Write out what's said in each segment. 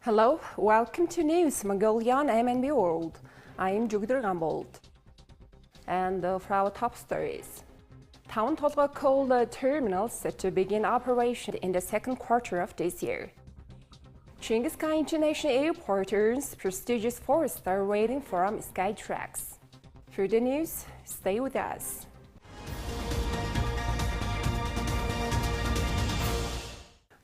Hello, welcome to News Mongolia on MNB World. I am Jugdar Gambold. And for our top stories. Town Tolga coal terminal set to begin operation in the second quarter of this year. Genghis Khan International Airport earns prestigious 4-star rating from Skytrax. For the news, stay with us.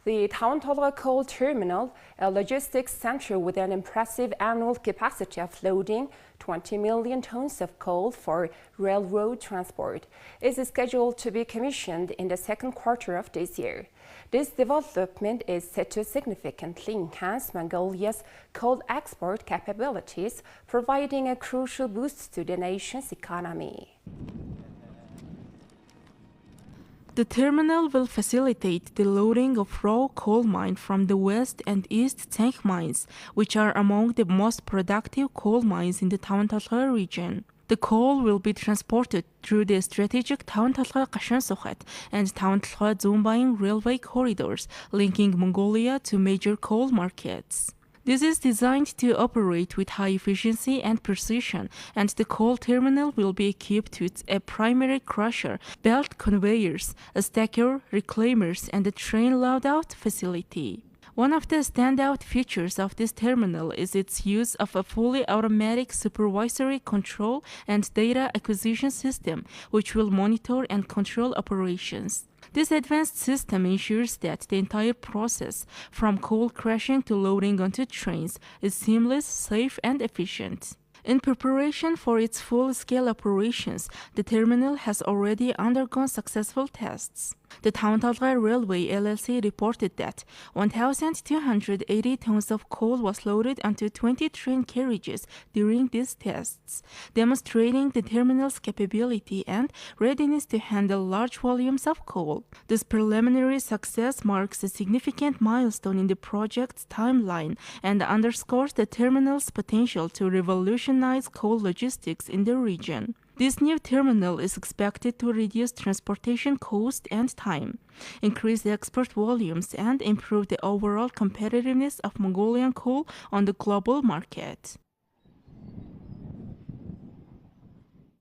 The Town Tolga coal terminal, a logistics center with an impressive annual capacity of loading 20 million tons of coal for railroad transport, is scheduled to be commissioned in the second quarter of this year. This development is set to significantly enhance Mongolia's coal export capabilities, providing a crucial boost to the nation's economy. The terminal will facilitate the loading of raw coal mined from the west and east tank mines, which are among the most productive coal mines in the Tawantalga region. The coal will be transported through the strategic Tawantalga-Qashan-Sukhat and Tawantalga-Zumbaying railway corridors, linking Mongolia to major coal markets. This is designed to operate with high efficiency and precision, and the coal terminal will be equipped with a primary crusher, belt conveyors, a stacker, reclaimers, and a train loadout facility. One of the standout features of this terminal is its use of a fully automatic supervisory control and data acquisition system, which will monitor and control operations. This advanced system ensures that the entire process, from coal crushing to loading onto trains, is seamless, safe, and efficient. In preparation for its full-scale operations, the terminal has already undergone successful tests. The Tawantalga Railway LLC reported that 1,280 tons of coal was loaded onto 20 train carriages during these tests, demonstrating the terminal's capability and readiness to handle large volumes of coal. This preliminary success marks a significant milestone in the project's timeline and underscores the terminal's potential to revolutionize coal logistics in the region. This new terminal is expected to reduce transportation cost and time, increase the export volumes, and improve the overall competitiveness of Mongolian coal on the global market.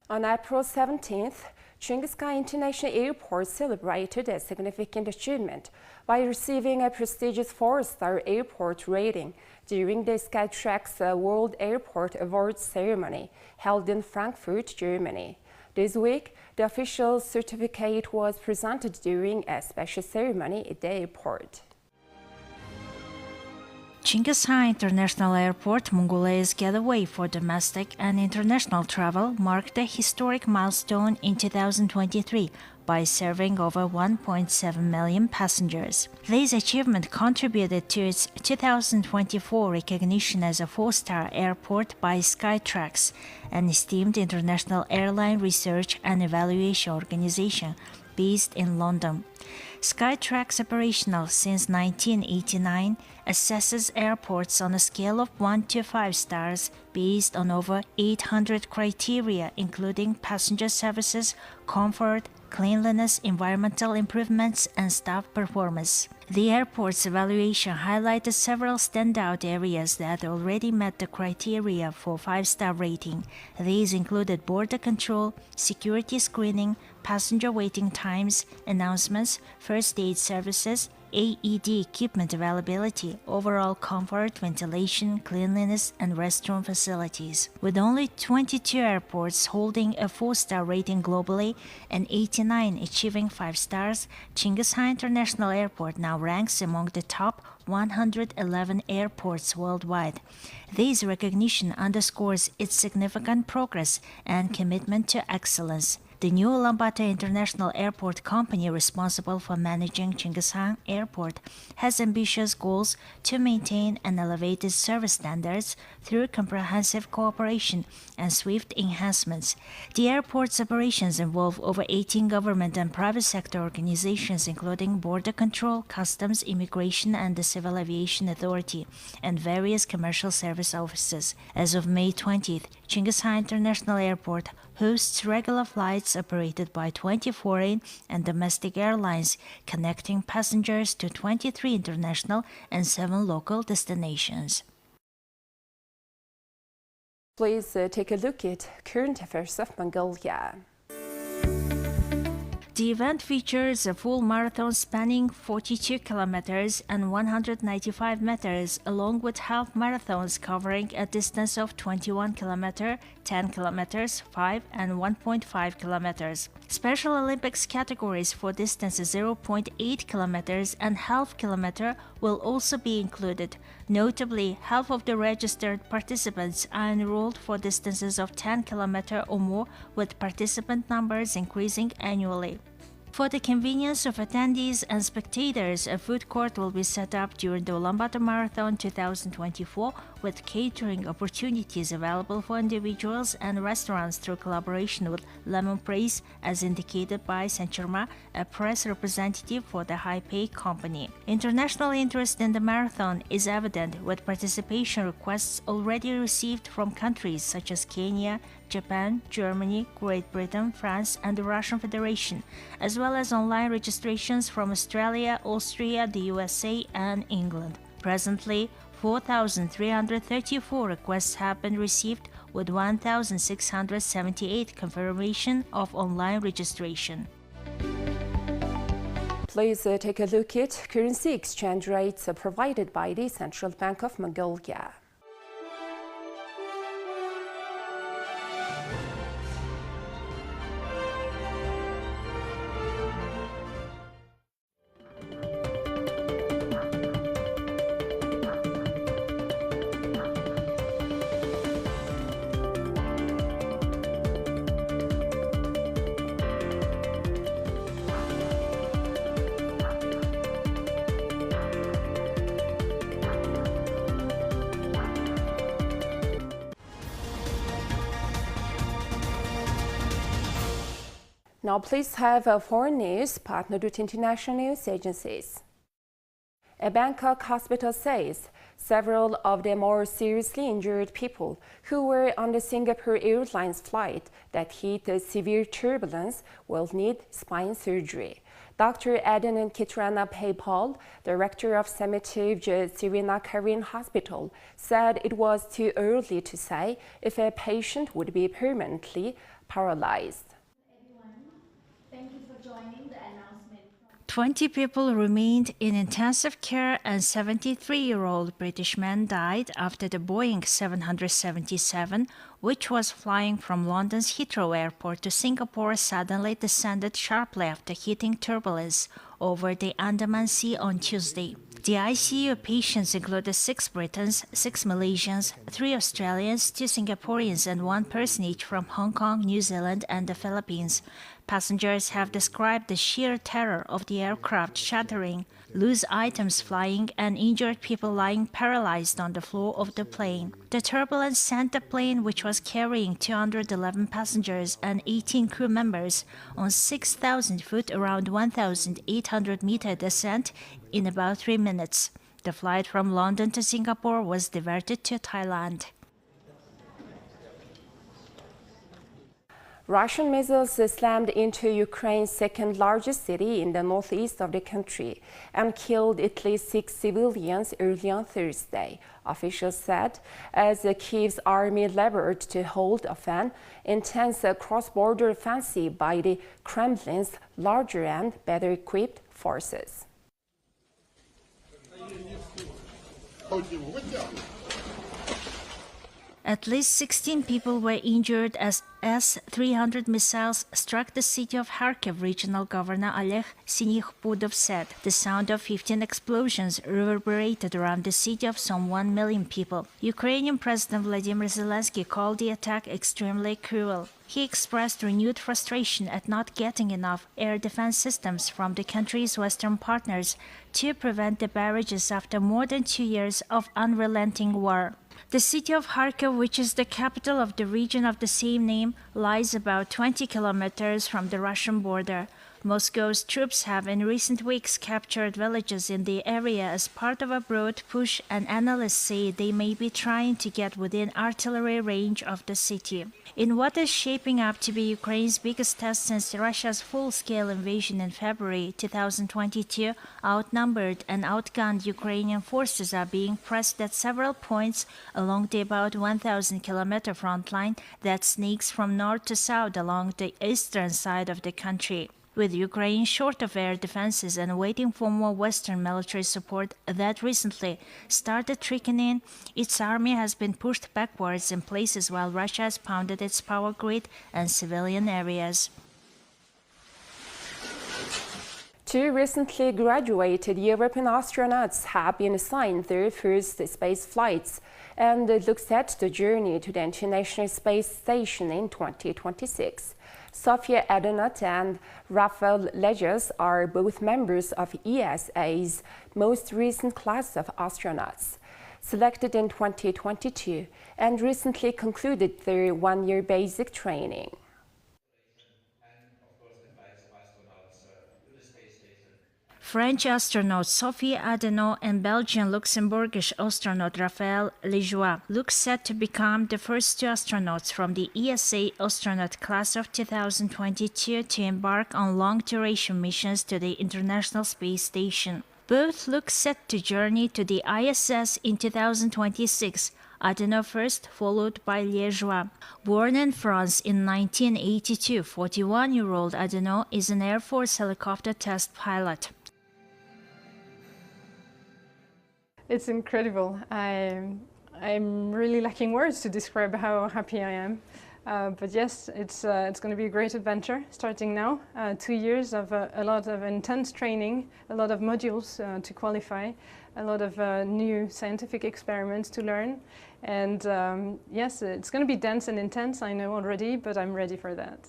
On April 17th, Genghis Khan International Airport celebrated a significant achievement by receiving a prestigious 4-star airport rating during the Skytrax World Airport Awards ceremony held in Frankfurt, Germany. This week, the official certificate was presented during a special ceremony at the airport. Genghis Khan International Airport, Mongolia's gateway for domestic and international travel, marked a historic milestone in 2023 by serving over 1.7 million passengers. This achievement contributed to its 2024 recognition as a 4-star airport by Skytrax, an esteemed international airline research and evaluation organization based in London. Skytrax, operational since 1989, assesses airports on a scale of 1 to 5 stars based on over 800 criteria, including passenger services, comfort, cleanliness, environmental improvements, and staff performance. The airport's evaluation highlighted several standout areas that already met the criteria for 5-star rating. These included border control, security screening, passenger waiting times, announcements, first aid services, AED equipment availability, overall comfort, ventilation, cleanliness, and restroom facilities. With only 22 airports holding a 4-star rating globally and 89 achieving 5 stars, Genghis Khan International Airport now ranks among the top 111 airports worldwide. This recognition underscores its significant progress and commitment to excellence. The new Ulaanbaatar International Airport company, responsible for managing Genghis Khan Airport, has ambitious goals to maintain and elevate its service standards through comprehensive cooperation and swift enhancements. The airport's operations involve over 18 government and private sector organizations, including Border Control, Customs, Immigration, and the Civil Aviation Authority, and various commercial service offices. As of May 20th, Chinggis-Han International Airport hosts regular flights operated by 20 foreign and domestic airlines, connecting passengers to 23 international and 7 local destinations. Please take a look at current affairs of Mongolia. The event features a full marathon spanning 42 kilometers and 195 meters, along with half marathons covering a distance of 21 kilometers, 10 kilometers, 5 and 1.5 kilometers. Special Olympics categories for distances 0.8 kilometers and half kilometer will also be included. Notably, half of the registered participants are enrolled for distances of 10 kilometers or more, with participant numbers increasing annually. For the convenience of attendees and spectators, a food court will be set up during the Ulaanbaatar Marathon 2024, with catering opportunities available for individuals and restaurants through collaboration with Lemon Praise, as indicated by Senchurma, a press representative for the Haipei company. International interest in the marathon is evident, with participation requests already received from countries such as Kenya, Japan, Germany, Great Britain, France, and the Russian Federation, as well as online registrations from Australia, Austria, the USA, and England. Presently, 4,334 requests have been received, with 1,678 confirmation of online registration. Please take a look at currency exchange rates provided by the Central Bank of Mongolia. Now please have foreign news partnered with international news agencies. A Bangkok hospital says several of the more seriously injured people who were on the Singapore Airlines flight that hit severe turbulence will need spine surgery. Dr. Adenan Kitrana Paipal, director of Semitiv Sirinakarin Hospital, said it was too early to say if a patient would be permanently paralyzed. 20 people remained in intensive care and 73-year-old British man died after the Boeing 777, which was flying from London's Heathrow Airport to Singapore, suddenly descended sharply after hitting turbulence over the Andaman Sea on Tuesday. The ICU patients included 6 Britons, 6 Malaysians, 3 Australians, 2 Singaporeans, and 1 person each from Hong Kong, New Zealand, and the Philippines. Passengers have described the sheer terror of the aircraft shattering, loose items flying, and injured people lying paralyzed on the floor of the plane. The turbulence sent the plane, which was carrying 211 passengers and 18 crew members, on 6,000 foot around 1,800-meter descent in about 3 minutes. The flight from London to Singapore was diverted to Thailand. Russian missiles slammed into Ukraine's second-largest city in the northeast of the country and killed at least 6 civilians early on Thursday, officials said, as Kyiv's army labored to hold off an intense cross-border offensive by the Kremlin's larger and better-equipped forces. At least 16 people were injured as S-300 missiles struck the city of Kharkiv. Regional Governor Oleg Sinikhpudov said the sound of 15 explosions reverberated around the city of some 1 million people. Ukrainian President Vladimir Zelensky called the attack extremely cruel. He expressed renewed frustration at not getting enough air defense systems from the country's Western partners to prevent the barrages after more than 2 years of unrelenting war. The city of Kharkiv, which is the capital of the region of the same name, lies about 20 kilometers from the Russian border. Moscow's troops have in recent weeks captured villages in the area as part of a broad push, and analysts say they may be trying to get within artillery range of the city. In what is shaping up to be Ukraine's biggest test since Russia's full-scale invasion in February 2022, outnumbered and outgunned Ukrainian forces are being pressed at several points along the about 1,000-kilometer front line that sneaks from north to south along the eastern side of the country. With Ukraine short of air defenses and waiting for more Western military support that recently started trickling in, its army has been pushed backwards in places while Russia has pounded its power grid and civilian areas. Two recently graduated European astronauts have been assigned their first space flights and look set to journey to the International Space Station in 2026. Sofia Adenot and Rafael Lejas are both members of ESA's most recent class of astronauts, selected in 2022 and recently concluded their one-year basic training. French astronaut Sophie Adenot and Belgian-Luxembourgish astronaut Raphaël Lejoie look set to become the first two astronauts from the ESA astronaut class of 2022 to embark on long-duration missions to the International Space Station. Both look set to journey to the ISS in 2026, Adenot first, followed by Lejoie. Born in France in 1982, 41-year-old Adenot is an Air Force helicopter test pilot. It's incredible. I'm really lacking words to describe how happy I am. But yes, it's going to be a great adventure starting now. 2 years of a lot of intense training, a lot of modules to qualify, a lot of new scientific experiments to learn. And yes, it's going to be dense and intense, I know already, but I'm ready for that.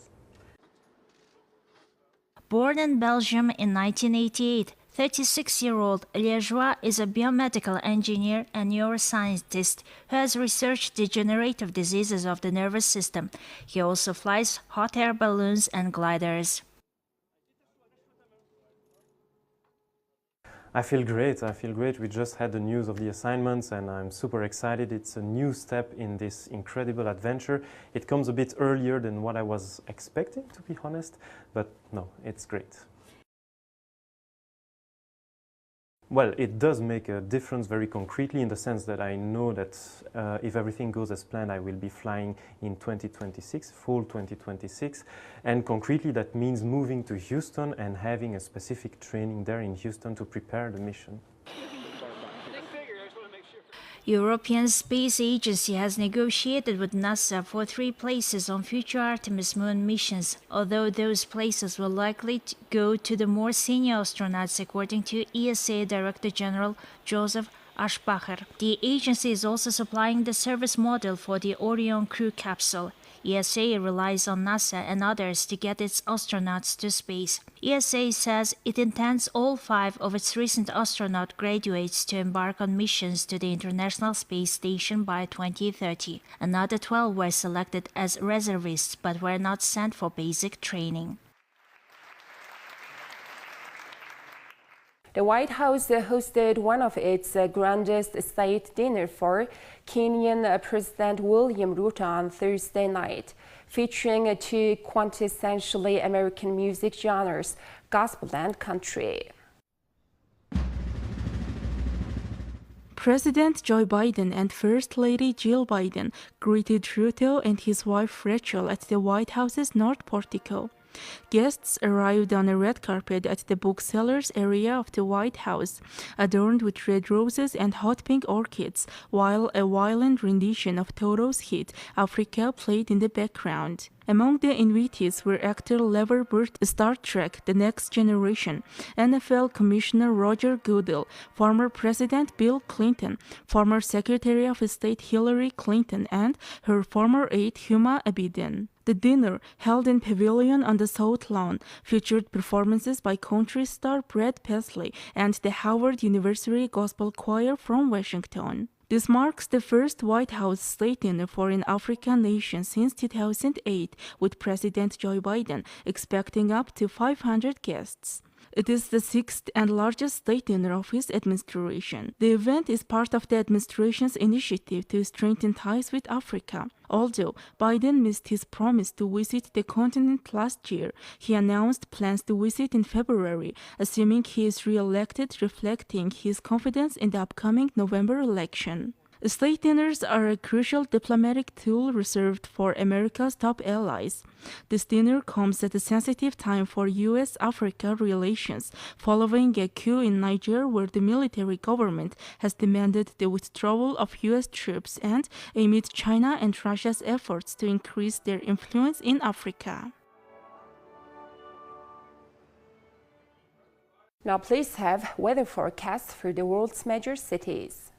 Born in Belgium in 1988, 36-year-old Lejoie is a biomedical engineer and neuroscientist who has researched degenerative diseases of the nervous system. He also flies hot air balloons and gliders. I feel great. We just had the news of the assignments and I'm super excited. It's a new step in this incredible adventure. It comes a bit earlier than what I was expecting, to be honest, but no, it's great. Well, it does make a difference very concretely in the sense that I know that if everything goes as planned, I will be flying in 2026, full 2026. And concretely, that means moving to Houston and having a specific training there in Houston to prepare the mission. European Space Agency has negotiated with NASA for 3 places on future Artemis moon missions, although those places will likely go to the more senior astronauts, according to ESA Director General Joseph Aschbacher. The agency is also supplying the service model for the Orion crew capsule. ESA relies on NASA and others to get its astronauts to space. ESA says it intends all 5 of its recent astronaut graduates to embark on missions to the International Space Station by 2030. Another 12 were selected as reservists but were not sent for basic training. The White House hosted one of its grandest state dinner for Kenyan President William Ruto on Thursday night, featuring 2 quintessentially American music genres, gospel and country. President Joe Biden and First Lady Jill Biden greeted Ruto and his wife Rachel at the White House's North Portico. Guests arrived on a red carpet at the booksellers area of the White House, adorned with red roses and hot pink orchids, while a violent rendition of Toto's hit Africa played in the background. Among the invitees were actor Levar Burton, Star Trek: The Next Generation, NFL Commissioner Roger Goodell, former President Bill Clinton, former Secretary of State Hillary Clinton, and her former aide Huma Abedin. The dinner, held in Pavilion on the South Lawn, featured performances by country star Brad Paisley and the Howard University Gospel Choir from Washington. This marks the first White House state dinner for an African nation since 2008, with President Joe Biden expecting up to 500 guests. It is the sixth and largest state dinner of his administration. The event is part of the administration's initiative to strengthen ties with Africa. Although Biden missed his promise to visit the continent last year, he announced plans to visit in February, assuming he is re-elected, reflecting his confidence in the upcoming November election. State dinners are a crucial diplomatic tool reserved for America's top allies. This dinner comes at a sensitive time for U.S.-Africa relations, following a coup in Niger where the military government has demanded the withdrawal of U.S. troops and amid China and Russia's efforts to increase their influence in Africa. Now please have weather forecasts for the world's major cities.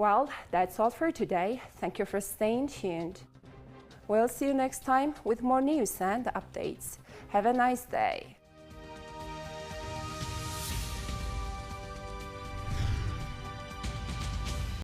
Well, that's all for today. Thank you for staying tuned. We'll see you next time with more news and updates. Have a nice day.